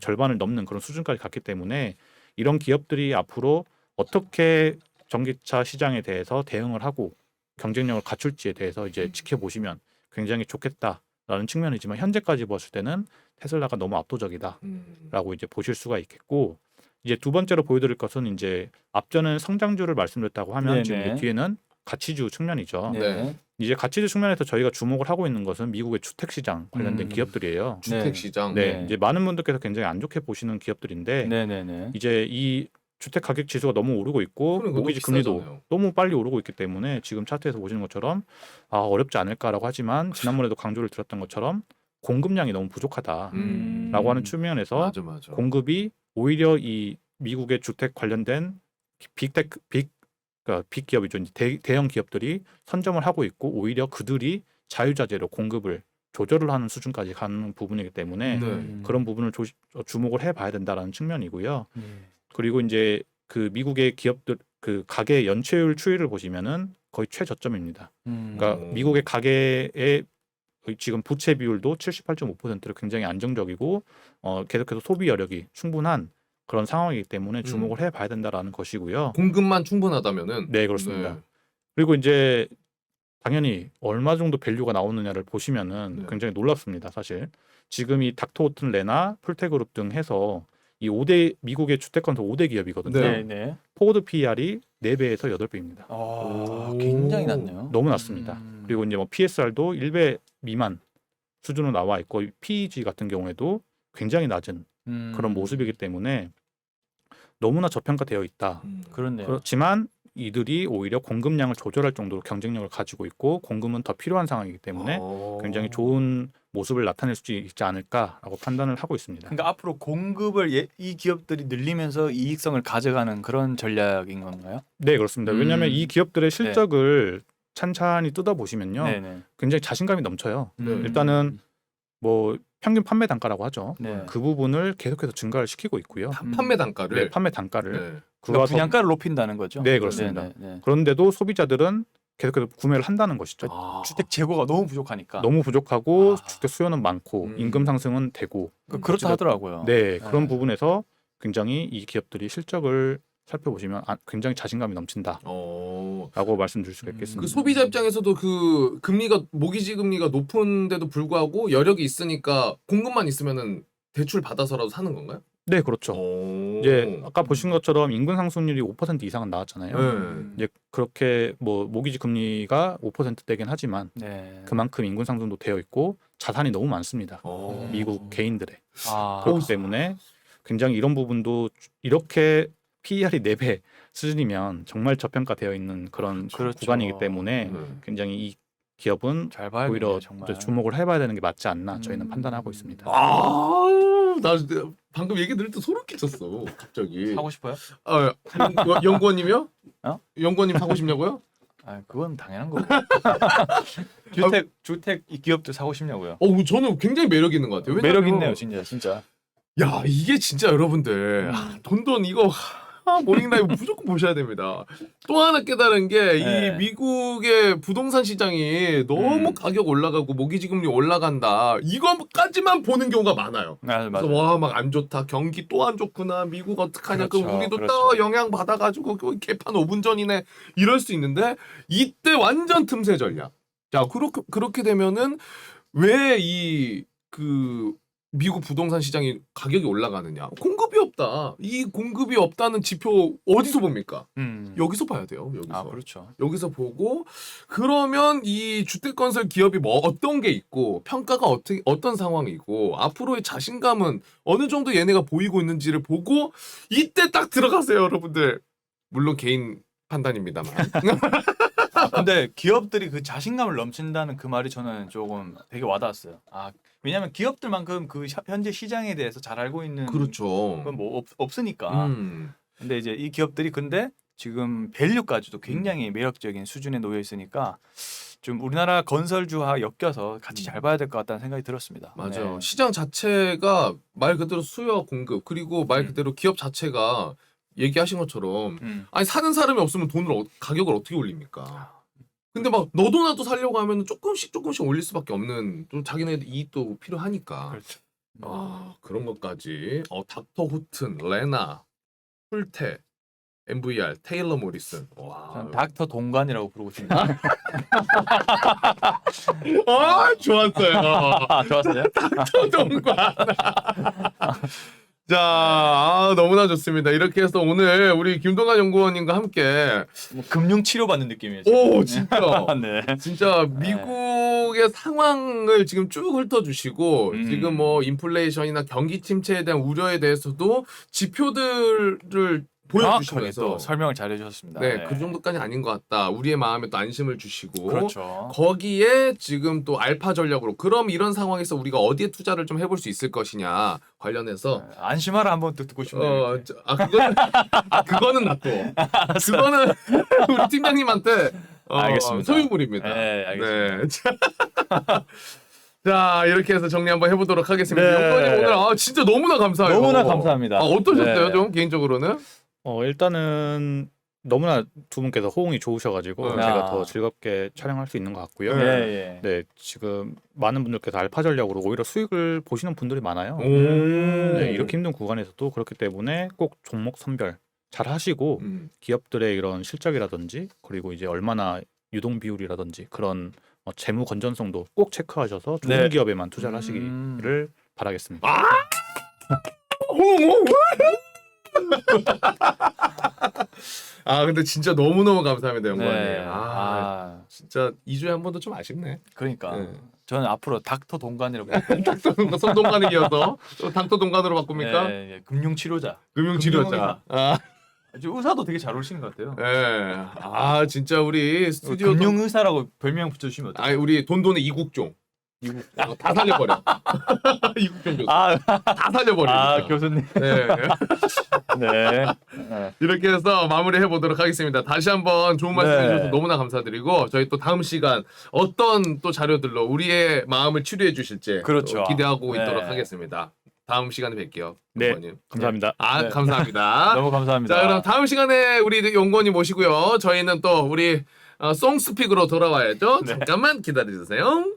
절반을 넘는 그런 수준까지 갔기 때문에 이런 기업들이 앞으로 어떻게 전기차 시장에 대해서 대응을 하고 경쟁력을 갖출지에 대해서 이제 지켜보시면 굉장히 좋겠다라는 측면이지만, 현재까지 봤을 때는 테슬라가 너무 압도적이다라고 이제 보실 수가 있겠고, 이제 두 번째로 보여드릴 것은 이제 앞전은 성장주를 말씀드렸다고 하면 네네. 지금 이제 뒤에는 가치주 측면이죠. 네. 이제 가치주 측면에서 저희가 주목을 하고 있는 것은 미국의 주택 시장 관련된 기업들이에요. 주택 시장. 네, 네. 이제 많은 분들께서 굉장히 안 좋게 보시는 기업들인데, 네네네. 이제 이 주택 가격 지수가 너무 오르고 있고 그러니까 너무 모기지 금리도 비싸잖아요. 너무 빨리 오르고 있기 때문에 지금 차트에서 보시는 것처럼 어렵지 않을까라고 하지만, 지난번에도 강조를 드렸던 것처럼 공급량이 너무 부족하다라고 하는 측면에서 맞아. 공급이 오히려 이 미국의 주택 관련된 그러니까 빅 기업이죠. 이제 대형 기업들이 선점을 하고 있고, 오히려 그들이 자유자재로 공급을 조절을 하는 수준까지 가는 부분이기 때문에 네. 그런 부분을 주목을 해봐야 된다라는 측면이고요. 그리고 이제 그 미국의 기업들 그 가계 연체율 추이를 보시면은 거의 최저점입니다. 그러니까 미국의 가계의 지금 부채 비율도 78.5%로 굉장히 안정적이고 계속해서 소비 여력이 충분한 그런 상황이기 때문에 주목을 해봐야 된다라는 것이고요. 공급만 충분하다면은. 네, 그렇습니다. 그리고 이제 당연히 얼마 정도 밸류가 나오느냐를 보시면은 네. 굉장히 놀랍습니다. 사실 지금 이 닥터호튼 레나 풀테그룹 등 해서 이 5대 미국의 주택건설 5대 기업이거든요. 네네. 포워드 PER이 4배에서 8배입니다. 굉장히 낮네요. 너무 낮습니다. 그리고 이제 뭐 PSR도 1배 미만 수준으로 나와 있고, PEG 같은 경우에도 굉장히 낮은 그런 모습이기 때문에 너무나 저평가되어 있다. 그렇네요. 그렇지만 이들이 오히려 공급량을 조절할 정도로 경쟁력을 가지고 있고, 공급은 더 필요한 상황이기 때문에 굉장히 좋은 모습을 나타낼 수 있지 않을까라고 판단을 하고 있습니다. 그러니까 앞으로 공급을 이 기업들이 늘리면서 이익성을 가져가는 그런 전략인 건가요? 네, 그렇습니다. 왜냐하면 이 기업들의 실적을 찬찬히 뜯어 보시면요, 네네. 굉장히 자신감이 넘쳐요. 네. 일단은 뭐 평균 판매 단가라고 하죠. 네. 그 부분을 계속해서 증가를 시키고 있고요. 판매 단가를. 네, 판매 단가를. 네. 그러니까 그거와 분양가를 높인다는 거죠. 네, 그렇습니다. 네네. 그런데도 소비자들은 계속해서 구매를 한다는 것이죠. 주택 재고가 너무 부족하니까. 너무 부족하고 아. 주택 수요는 많고 임금 상승은 되고, 그렇다 하더라고요. 네, 그런 네. 부분에서 굉장히 이 기업들이 실적을 살펴보시면 굉장히 자신감이 넘친다라고 말씀드릴 수가 있겠습니다. 그 소비자 입장에서도 그 금리가 모기지 금리가 높은데도 불구하고 여력이 있으니까 공급만 있으면은 대출 받아서라도 사는 건가요? 네, 그렇죠. 이제 아까 보신 것처럼 인근 상승률이 5% 이상은 나왔잖아요. 네. 이제 그렇게 뭐 모기지 금리가 5%대긴 하지만 네. 그만큼 인근 상승도 되어 있고 자산이 너무 많습니다. 미국 개인들의. 그렇기 때문에 굉장히 이런 부분도 이렇게 PER이 4배 수준이면 정말 저평가되어 있는 그런 구간이기 때문에 굉장히 이 기업은 잘 봐야겠네요, 오히려 정말. 주목을 해봐야 되는 게 맞지 않나 저희는 판단하고 있습니다. 나 방금 얘기 들을 때 소름 끼쳤어. 갑자기. 사고 싶어요? 연구원님이요? 연구원님 사고 싶냐고요? 그건 당연한 거고. 주택 이 기업도 사고 싶냐고요? 저는 굉장히 매력 있는 것 같아요. 매력 있네요, 진짜. 야, 이게 진짜 여러분들 돈돈 이거 모닝 라이브 무조건 보셔야 됩니다. 또 하나 깨달은 게 이 미국의 부동산 시장이 너무 가격 올라가고 모기지 금리 올라간다. 이거까지만 보는 경우가 많아요. 맞아요. 와, 막 안 좋다. 경기 또 안 좋구나. 미국 어떡하냐. 그렇죠, 그럼 우리도 그렇죠. 또 영향 받아가지고 개판 5분 전이네. 이럴 수 있는데 이때 완전 틈새 전략. 자, 그렇게 되면은 왜 미국 부동산 시장이 가격이 올라가느냐? 공급이 없다. 이 공급이 없다는 지표 어디서 봅니까? 여기서 봐야 돼요. 여기서. 아 그렇죠. 여기서 보고 그러면 이 주택건설 기업이 뭐 어떤 게 있고 평가가 어떤 상황이고 앞으로의 자신감은 어느 정도 얘네가 보이고 있는지를 보고 이때 딱 들어가세요, 여러분들. 물론 개인 판단입니다만. 근데 기업들이 그 자신감을 넘친다는 그 말이 저는 조금 되게 와닿았어요. 아 왜냐하면 기업들만큼 그 현재 시장에 대해서 잘 알고 있는 그렇죠. 건 뭐 없으니까. 근데 이제 이 기업들이 근데 지금 밸류까지도 굉장히 매력적인 수준에 놓여 있으니까 좀 우리나라 건설주와 엮여서 같이 잘 봐야 될 것 같다는 생각이 들었습니다. 맞아. 네. 시장 자체가 말 그대로 수요와 공급 그리고 말 그대로 기업 자체가 얘기하신 것처럼 아니 사는 사람이 없으면 가격을 어떻게 올립니까? 근데 막 너도 나도 살려고 하면 조금씩 올릴 수밖에 없는 또 자기네들 이익도 필요하니까. 그렇죠. 아 그런 것까지. 닥터 후튼, 레나, 풀테, MVR, 테일러 모리슨. 와. 저는 닥터 동관이라고 부르고 싶네요. 아 좋았어요. 아, 좋았어요. 동관. 자, 너무나 좋습니다. 이렇게 해서 오늘 우리 김동관 연구원님과 함께 뭐 금융 치료 받는 느낌이에요. 오 진짜 네. 진짜 미국의 상황을 지금 쭉 훑어주시고 지금 뭐 인플레이션이나 경기 침체에 대한 우려에 대해서도 지표들을 정확하게 보여주시면서 또 설명을 잘 해주셨습니다. 네, 그 정도까지 아닌 것 같다. 우리의 마음에 또 안심을 주시고 그렇죠. 거기에 지금 또 알파 전략으로 그럼 이런 상황에서 우리가 어디에 투자를 좀 해볼 수 있을 것이냐 관련해서 안심하라 한번 듣고 싶네요. 이렇게. 그거는 놔둬. 그거는 우리 팀장님한테 알겠습니다. 소유물입니다. 네, 알겠습니다. 네. 자, 이렇게 해서 정리 한번 해보도록 하겠습니다. 네. 연구원님 오늘 진짜 너무나 감사해요. 너무나 감사합니다. 어떠셨어요, 네. 좀 개인적으로는? 일단은 너무나 두 분께서 호응이 좋으셔가지고 네. 제가 아. 더 즐겁게 촬영할 수 있는 것 같고요. 네. 예. 네, 지금 많은 분들께서 알파 전략으로 오히려 수익을 보시는 분들이 많아요. 네, 이렇게 힘든 구간에서도 그렇기 때문에 꼭 종목 선별 잘 하시고 기업들의 이런 실적이라든지 그리고 이제 얼마나 유동 비율이라든지 그런 재무 건전성도 꼭 체크하셔서 좋은 네. 기업에만 투자를 하시기를 바라겠습니다. 근데 진짜 너무너무 감사합니다, 연구원님. 네. 진짜 2주에 한 번도 좀 아쉽네. 그러니까 네. 저는 앞으로 닥터 동관이라고. 손동관이어서 또 당토 동관으로 바꿉니까? 네, 금융 치료자. 금융치료자. 의사도 되게 잘 오시는 것 같아요. 네. 진짜 우리 스튜디오 금융 의사라고 별명 붙여주시면 어때요? 우리 돈돈의 이국종. 다 살려버려. 이국종 교수. 다 살려버려. 교수님. 네. 네. 이렇게 해서 마무리해 보도록 하겠습니다. 다시 한번 좋은 말씀 네. 해주셔서 너무나 감사드리고 저희 또 다음 시간 어떤 또 자료들로 우리의 마음을 치료해 주실지 그렇죠. 또 기대하고 네. 있도록 하겠습니다. 다음 시간에 뵐게요. 네. 연구원님. 감사합니다. 네. 감사합니다. 너무 감사합니다. 자, 그럼 다음 시간에 우리 연구원님 모시고요. 저희는 또 우리 송스픽으로 돌아와야죠. 네. 잠깐만 기다려주세요.